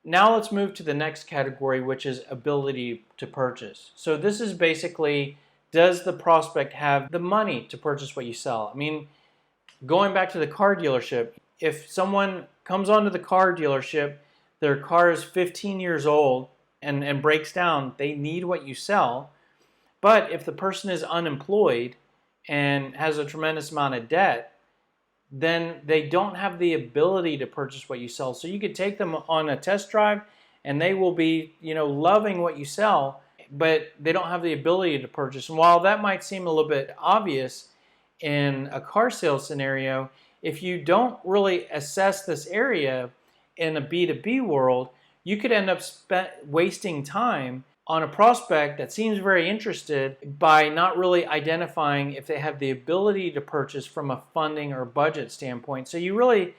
Now let's move to the next category, which is ability to purchase. So this is basically, does the prospect have the money to purchase what you sell? I mean, going back to the car dealership, if someone comes onto the car dealership, their car is 15 years old and breaks down, they need what you sell. But if the person is unemployed and has a tremendous amount of debt, then they don't have the ability to purchase what you sell. So you could take them on a test drive and they will be, loving what you sell, but they don't have the ability to purchase. And while that might seem a little bit obvious in a car sales scenario, if you don't really assess this area in a B2B world, you could end up wasting time on a prospect that seems very interested by not really identifying if they have the ability to purchase from a funding or budget standpoint. So you want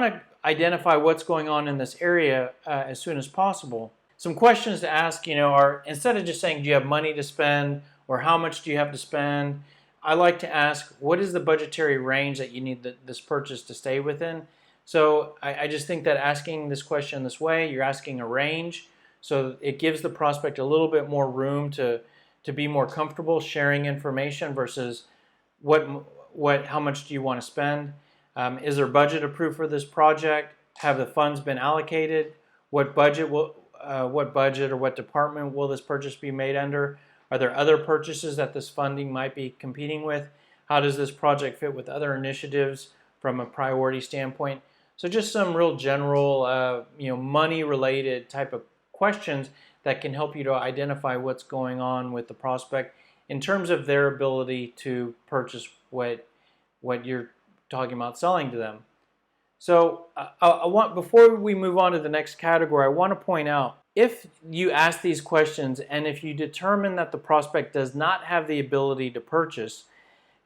to identify what's going on in this area as soon as possible. Some questions to ask, are, instead of just saying, do you have money to spend or how much do you have to spend, I like to ask, what is the budgetary range that you need this purchase to stay within? So I just think that asking this question this way, you're asking a range. So it gives the prospect a little bit more room to be more comfortable sharing information versus how much do you want to spend? Is there budget approved for this project? Have the funds been allocated? What budget or what department will this purchase be made under? Are there other purchases that this funding might be competing with? How does this project fit with other initiatives from a priority standpoint? So just some real general, money-related type of questions that can help you to identify what's going on with the prospect in terms of their ability to purchase what you're talking about selling to them. So before we move on to the next category, I want to point out, if you ask these questions and if you determine that the prospect does not have the ability to purchase,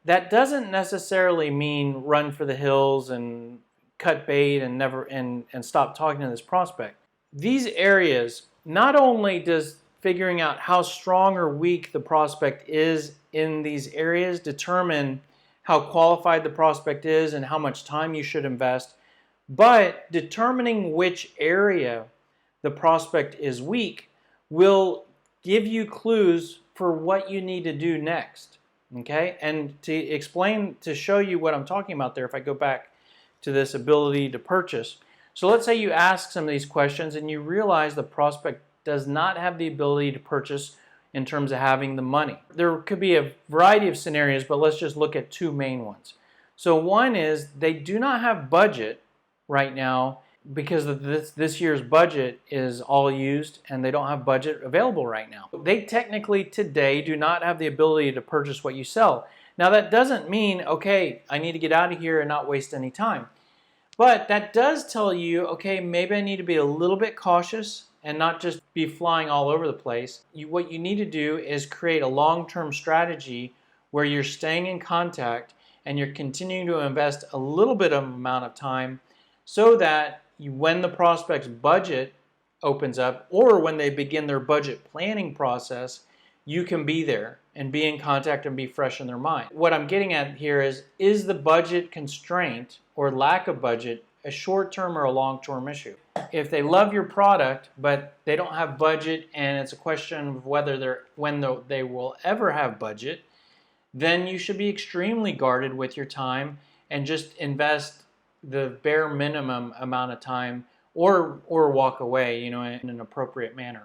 that doesn't necessarily mean run for the hills and cut bait and stop talking to this prospect. These areas, not only does figuring out how strong or weak the prospect is in these areas determine how qualified the prospect is and how much time you should invest, but determining which area the prospect is weak will give you clues for what you need to do next. Okay? And to show you what I'm talking about there, if I go back to this ability to purchase. So let's say you ask some of these questions and you realize the prospect does not have the ability to purchase in terms of having the money. There could be a variety of scenarios, but let's just look at two main ones. So one is they do not have budget right now because of this year's budget is all used and they don't have budget available right now. They technically today do not have the ability to purchase what you sell. Now that doesn't mean, okay, I need to get out of here and not waste any time. But that does tell you, okay, maybe I need to be a little bit cautious and not just be flying all over the place. What you need to do is create a long-term strategy where you're staying in contact and you're continuing to invest a little bit of amount of time so that when the prospect's budget opens up or when they begin their budget planning process, you can be there and be in contact and be fresh in their mind. What I'm getting at here is the budget constraint or lack of budget a short-term or a long-term issue? If they love your product but they don't have budget and it's a question of when they will ever have budget, then you should be extremely guarded with your time and just invest the bare minimum amount of time or walk away, in an appropriate manner.